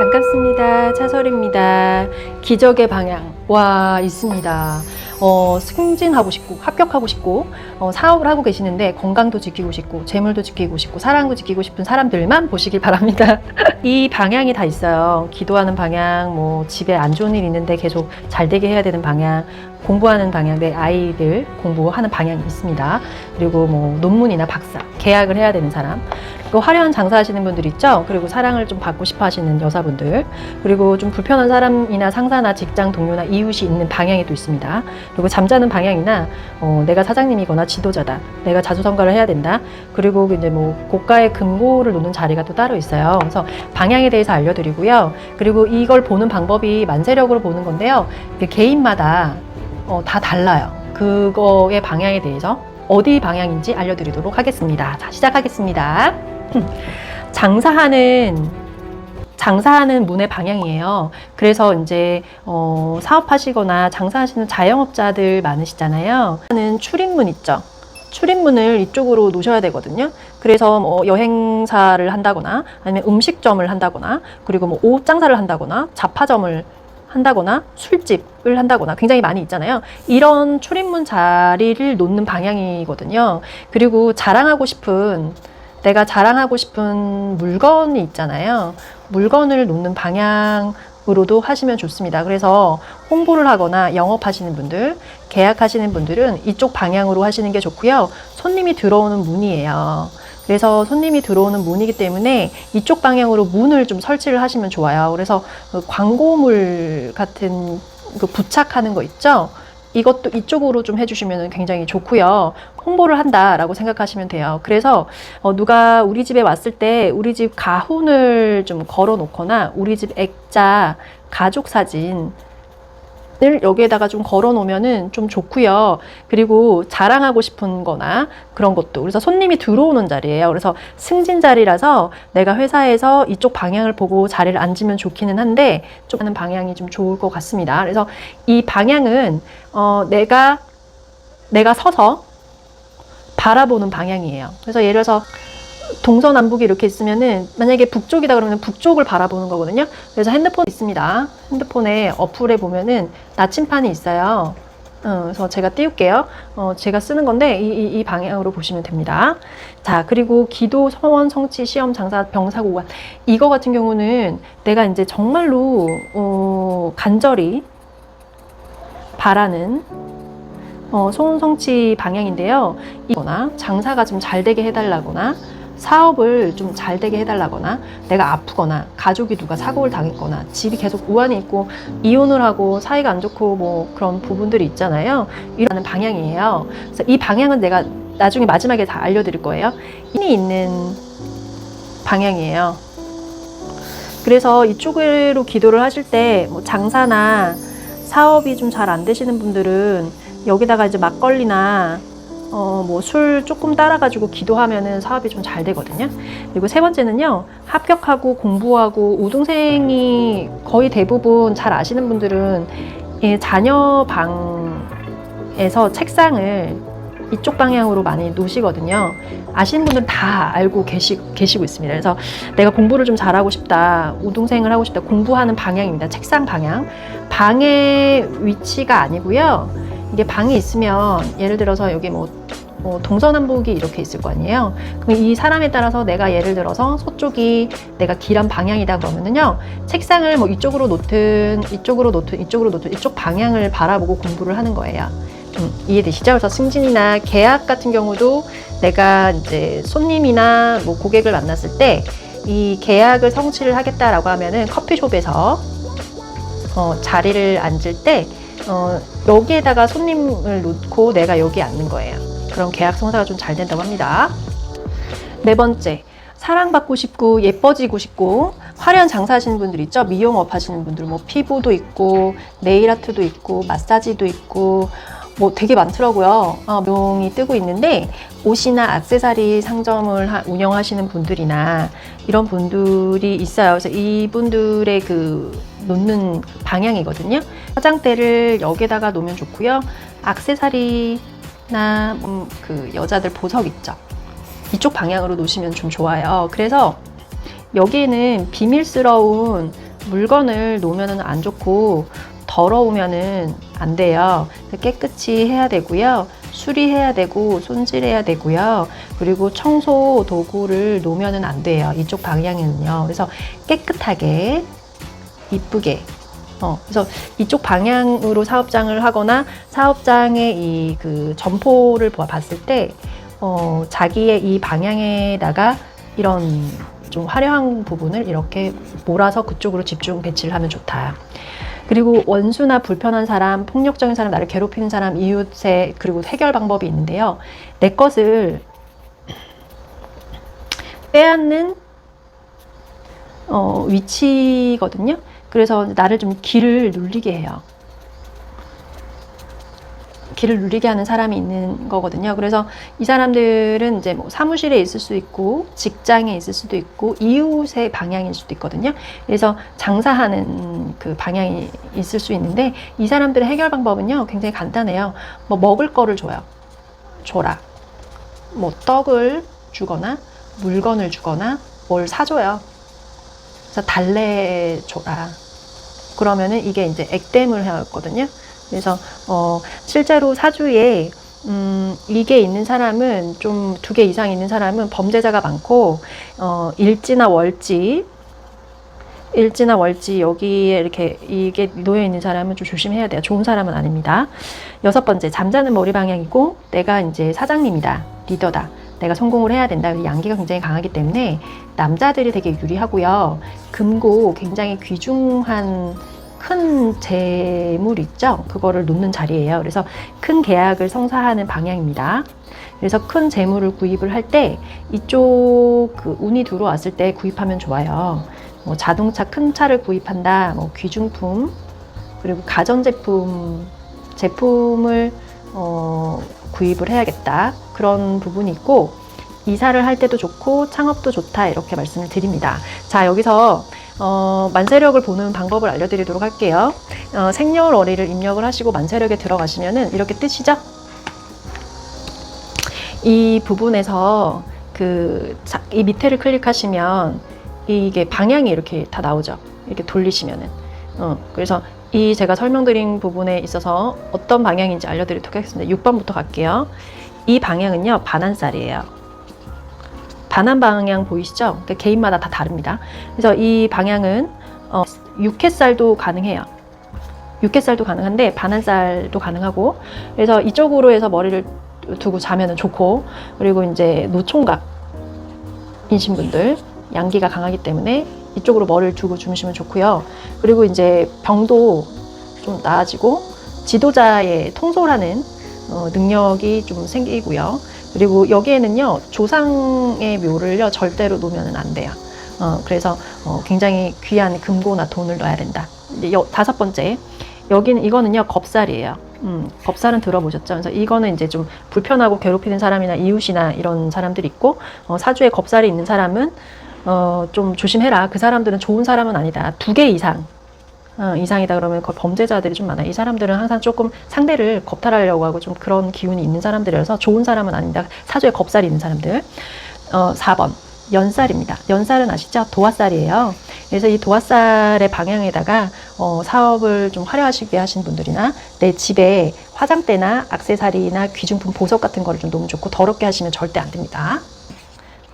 반갑습니다. 차설입니다. 기적의 방향 와 있습니다. 승진하고 싶고 합격하고 싶고 사업을 하고 계시는데 건강도 지키고 싶고 재물도 지키고 싶고 사랑도 지키고 싶은 사람들만 보시길 바랍니다. 이 방향이 다 있어요. 기도하는 방향, 뭐 집에 안 좋은 일 있는데 계속 잘 되게 해야 되는 방향, 공부하는 방향, 내 아이들 공부하는 방향이 있습니다. 그리고 뭐 논문이나 박사, 계약을 해야 되는 사람, 그리고 화려한 장사하시는 분들 있죠. 그리고 사랑을 좀 받고 싶어 하시는 여자분들, 그리고 좀 불편한 사람이나 상사나 직장 동료나 이웃이 있는 방향이 또 있습니다. 그리고 잠자는 방향이나 내가 사장님이거나 지도자다, 내가 자수성가를 해야 된다, 그리고 이제 뭐 고가의 금고를 놓는 자리가 또 따로 있어요. 그래서 방향에 대해서 알려드리고요. 그리고 이걸 보는 방법이 만세력으로 보는 건데요. 개인마다 다 달라요. 그거의 방향에 대해서 어디 방향인지 알려드리도록 하겠습니다. 자, 시작하겠습니다. 장사하는 문의 방향이에요. 그래서 이제 사업하시거나 장사하시는 자영업자들 많으시잖아요. 하는 출입문 있죠. 출입문을 이쪽으로 놓으셔야 되거든요. 그래서 뭐 여행사를 한다거나 아니면 음식점을 한다거나 그리고 뭐 옷 장사를 한다거나 자파점을 한다거나 술집을 한다거나 굉장히 많이 있잖아요. 이런 출입문 자리를 놓는 방향이거든요. 그리고 내가 자랑하고 싶은 물건이 있잖아요. 물건을 놓는 방향으로도 하시면 좋습니다. 그래서 홍보를 하거나 영업하시는 분들, 계약하시는 분들은 이쪽 방향으로 하시는 게 좋고요. 손님이 들어오는 문이에요. 그래서 손님이 들어오는 문이기 때문에 이쪽 방향으로 문을 좀 설치를 하시면 좋아요. 그래서 그 광고물 같은 그 부착하는 거 있죠? 이것도 이쪽으로 좀 해주시면 굉장히 좋고요. 홍보를 한다라고 생각하시면 돼요. 그래서 누가 우리 집에 왔을 때 우리 집 가훈을 좀 걸어 놓거나 우리 집 액자, 가족 사진 을 여기에다가 좀 걸어 놓으면은 좀 좋고요. 그리고 자랑하고 싶은 거나 그런 것도, 그래서 손님이 들어오는 자리예요. 그래서 승진 자리라서 내가 회사에서 이쪽 방향을 보고 자리를 앉으면 좋기는 한데 좀 하는 방향이 좀 좋을 것 같습니다. 그래서 이 방향은 내가 서서 바라보는 방향이에요. 그래서 예를 들어서 동서남북이 이렇게 있으면은 만약에 북쪽이다 그러면 북쪽을 바라보는 거거든요. 그래서 핸드폰 있습니다. 핸드폰에 어플에 보면은 나침판이 있어요. 그래서 제가 띄울게요. 제가 쓰는 건데 이 방향으로 보시면 됩니다. 자, 그리고 기도, 서원, 성취, 시험, 장사, 병사, 고관, 이거 같은 경우는 내가 이제 정말로 간절히 바라는 소원, 성취 방향인데요. 이거나 장사가 좀 잘 되게 해달라거나 사업을 좀 잘 되게 해달라거나 내가 아프거나 가족이 누가 사고를 당했거나 집이 계속 우환이 있고 이혼을 하고 사이가 안 좋고 뭐 그런 부분들이 있잖아요. 이런 방향이에요. 그래서 이 방향은 내가 나중에 마지막에 다 알려드릴 거예요. 힘이 있는 방향이에요. 그래서 이쪽으로 기도를 하실 때 뭐 장사나 사업이 좀 잘 안 되시는 분들은 여기다가 이제 막걸리나 뭐 술 조금 따라가지고 기도하면은 사업이 좀 잘 되거든요. 그리고 세 번째는요, 합격하고 공부하고 우등생이 거의 대부분 잘 아시는 분들은 자녀 방에서 책상을 이쪽 방향으로 많이 놓으시거든요. 아시는 분들은 다 알고 계시고 있습니다. 그래서 내가 공부를 좀 잘하고 싶다, 우등생을 하고 싶다, 공부하는 방향입니다. 책상 방향. 방의 위치가 아니고요. 이게 방이 있으면 예를 들어서 여기 뭐 동서남북이 이렇게 있을 거 아니에요. 그럼 이 사람에 따라서 내가 예를 들어서 서쪽이 내가 길한 방향이다 그러면은요, 책상을 뭐 이쪽으로 놓든 이쪽 방향을 바라보고 공부를 하는 거예요. 이해되시죠? 그래서 승진이나 계약 같은 경우도 내가 이제 손님이나 뭐 고객을 만났을 때 이 계약을 성취를 하겠다라고 하면은 커피숍에서 자리를 앉을 때 여기에다가 손님을 놓고 내가 여기 앉는 거예요. 그럼 계약 성사가 좀 잘 된다고 합니다. 네 번째, 사랑받고 싶고 예뻐지고 싶고 화려한 장사하시는 분들 있죠. 미용업 하시는 분들, 뭐 피부도 있고 네일아트도 있고 마사지도 있고 뭐 되게 많더라고요. 미용이 뜨고 있는데 옷이나 액세서리 상점을 운영하시는 분들이나 이런 분들이 있어요. 그래서 이분들의 그 놓는 방향이거든요. 화장대를 여기다가 놓으면 좋고요. 액세서리나 그 여자들 보석 있죠. 이쪽 방향으로 놓으시면 좀 좋아요. 그래서 여기에는 비밀스러운 물건을 놓으면 안 좋고 더러우면은 안 돼요. 깨끗이 해야 되고요. 수리해야 되고 손질해야 되고요. 그리고 청소 도구를 놓으면 안 돼요. 이쪽 방향은요. 그래서 깨끗하게 이쁘게 그래서 이쪽 방향으로 사업장을 하거나 사업장의 이 그 점포를 봤을 때 자기의 이 방향에다가 이런 좀 화려한 부분을 이렇게 몰아서 그쪽으로 집중 배치를 하면 좋다. 그리고 원수나 불편한 사람, 폭력적인 사람, 나를 괴롭히는 사람, 이웃에 그리고 해결 방법이 있는데요. 내 것을 빼앗는 위치거든요. 그래서 나를 좀 길을 눌리게 해요. 길을 눌리게 하는 사람이 있는 거거든요. 그래서 이 사람들은 이제 뭐 사무실에 있을 수 있고 직장에 있을 수도 있고 이웃의 방향일 수도 있거든요. 그래서 장사하는 그 방향이 있을 수 있는데 이 사람들의 해결 방법은요 굉장히 간단해요. 뭐 먹을 거를 줘라. 뭐 떡을 주거나 물건을 주거나 뭘 사줘요. 그래서 달래줘라. 그러면은 이게 이제 액땜을 하였거든요. 그래서 실제로 사주에 이게 있는 사람은 좀 2개 이상 있는 사람은 범죄자가 많고 일지나 월지 여기에 이렇게 이게 놓여 있는 사람은 좀 조심해야 돼요. 좋은 사람은 아닙니다. 6번째, 잠자는 머리 방향이고 내가 이제 사장님이다, 리더다. 내가 성공을 해야 된다. 양기가 굉장히 강하기 때문에 남자들이 되게 유리하고요. 금고 굉장히 귀중한 큰 재물 있죠? 그거를 놓는 자리예요. 그래서 큰 계약을 성사하는 방향입니다. 그래서 큰 재물을 구입을 할 때 이쪽 그 운이 들어왔을 때 구입하면 좋아요. 뭐 자동차 큰 차를 구입한다, 뭐 귀중품, 그리고 제품을 구입을 해야겠다. 그런 부분이 있고 이사를 할 때도 좋고 창업도 좋다 이렇게 말씀을 드립니다. 자, 여기서 만세력을 보는 방법을 알려드리도록 할게요. 생년월일을 입력을 하시고 만세력에 들어가시면은 이렇게 뜨시죠? 이 부분에서 이 밑에를 클릭하시면 이게 방향이 이렇게 다 나오죠. 이렇게 돌리시면은 그래서 이 제가 설명드린 부분에 있어서 어떤 방향인지 알려드리도록 하겠습니다. 6번부터 갈게요. 이 방향은요 반환살이에요. 반환 방향 보이시죠? 그러니까 개인마다 다 다릅니다. 그래서 이 방향은 6햇살도 가능해요. 6햇살도 가능한데 반환살도 가능하고, 그래서 이쪽으로 해서 머리를 두고 자면 좋고, 그리고 이제 노총각이신 분들 양기가 강하기 때문에 이쪽으로 머리를 두고 주무시면 좋고요. 그리고 이제 병도 좀 나아지고 지도자의 통솔하는 능력이 좀 생기고요. 그리고 여기에는요 조상의 묘를요 절대로 놓으면 안 돼요. 그래서 굉장히 귀한 금고나 돈을 넣어야 된다. 이제 5번째, 이거는요 겁살이에요. 겁살은 들어보셨죠? 그래서 이거는 이제 좀 불편하고 괴롭히는 사람이나 이웃이나 이런 사람들이 있고, 사주에 겁살이 있는 사람은 좀 조심해라. 그 사람들은 좋은 사람은 아니다. 2개 이상이다 그러면 거의 범죄자들이 좀 많아요. 이 사람들은 항상 조금 상대를 겁탈하려고 하고 좀 그런 기운이 있는 사람들이라서 좋은 사람은 아닙니다. 사주에 겁살이 있는 사람들. 4번 연살입니다. 연살은 아시죠? 도화살이에요. 그래서 이 도화살의 방향에다가 사업을 좀 화려하시게 하신 분들이나 내 집에 화장대나 액세서리나 귀중품 보석 같은 거를 좀 놓으면 좋고, 더럽게 하시면 절대 안 됩니다.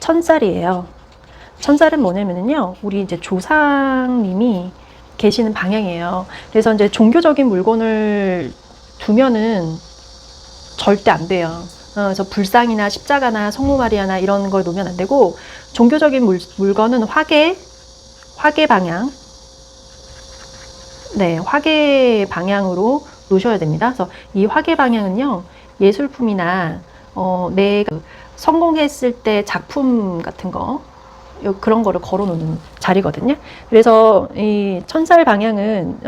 천살이에요. 천살은 뭐냐면요, 우리 이제 조상님이 계시는 방향이에요. 그래서 이제 종교적인 물건을 두면은 절대 안 돼요. 그래서 불상이나 십자가나 성모 마리아나 이런 걸 놓으면 안 되고, 종교적인 물건은 화계 방향, 네, 화계 방향으로 놓으셔야 됩니다. 그래서 이 화계 방향은요, 예술품이나 내가 성공했을 때 작품 같은 거, 그런 거를 걸어 놓는 자리거든요. 그래서 이 천살 방향은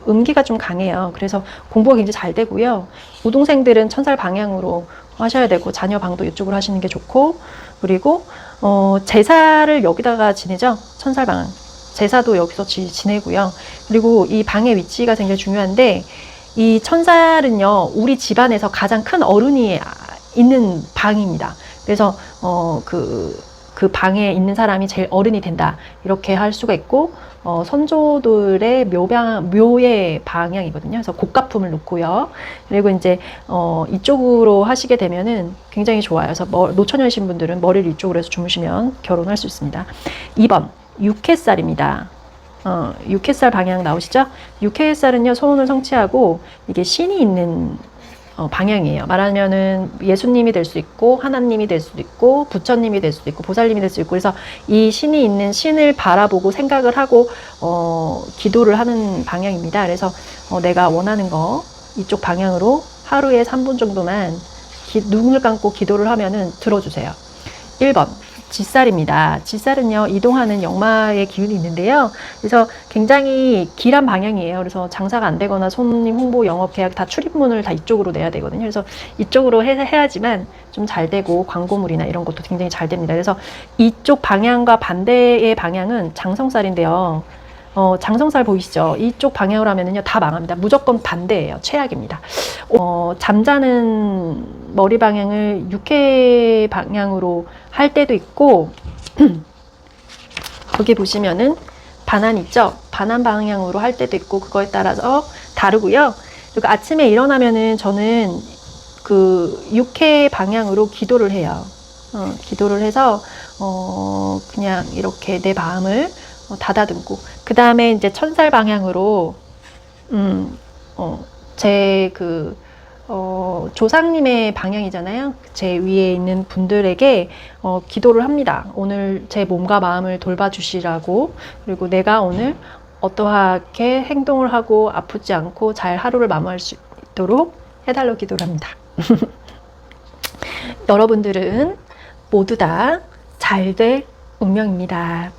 음기가 좀 강해요. 그래서 공부가 굉장히 잘 되고요. 우동생들은 천살 방향으로 하셔야 되고, 자녀 방도 이쪽으로 하시는 게 좋고, 그리고 제사를 여기다가 지내죠. 천살 방향. 제사도 여기서 지내고요. 그리고 이 방의 위치가 굉장히 중요한데, 이 천살은요 우리 집안에서 가장 큰 어른이 있는 방입니다. 그래서 그 그 방에 있는 사람이 제일 어른이 된다. 이렇게 할 수가 있고, 선조들의 묘의 방향이거든요. 그래서 곡가품을 놓고요. 그리고 이제, 이쪽으로 하시게 되면은 굉장히 좋아요. 그래서 노처녀이신 분들은 머리를 이쪽으로 해서 주무시면 결혼할 수 있습니다. 2번, 육회살입니다. 육회살 방향 나오시죠? 육회살은요, 소원을 성취하고, 이게 신이 있는 방향이에요. 말하면은 예수님이 될 수 있고 하나님이 될 수도 있고 부처님이 될 수도 있고 보살님이 될 수 있고, 그래서 이 신이 있는 신을 바라보고 생각을 하고 기도를 하는 방향입니다. 그래서 내가 원하는 거 이쪽 방향으로 하루에 3분 정도만 눈을 감고 기도를 하면은 들어주세요. 1번 쥐살입니다. 쥐살은요, 이동하는 역마의 기운이 있는데요. 그래서 굉장히 길한 방향이에요. 그래서 장사가 안 되거나 손님 홍보, 영업, 계약 다 출입문을 다 이쪽으로 내야 되거든요. 그래서 이쪽으로 해야지만 좀 잘 되고, 광고물이나 이런 것도 굉장히 잘 됩니다. 그래서 이쪽 방향과 반대의 방향은 장성살인데요. 장성살 보이시죠? 이쪽 방향으로 하면은요, 다 망합니다. 무조건 반대예요. 최악입니다. 잠자는 머리 방향을 육회 방향으로 할 때도 있고, 거기 보시면은 반환 있죠? 반환 방향으로 할 때도 있고, 그거에 따라서 다르고요. 그리고 아침에 일어나면은 저는 그 육회 방향으로 기도를 해요. 기도를 해서 그냥 이렇게 내 마음을 닫아두고, 그 다음에 이제 천살 방향으로 제 조상님의 방향이잖아요. 제 위에 있는 분들에게 기도를 합니다. 오늘 제 몸과 마음을 돌봐주시라고, 그리고 내가 오늘 어떠하게 행동을 하고 아프지 않고 잘 하루를 마무리할 수 있도록 해달라고 기도를 합니다. 여러분들은 모두 다 잘 될 운명입니다.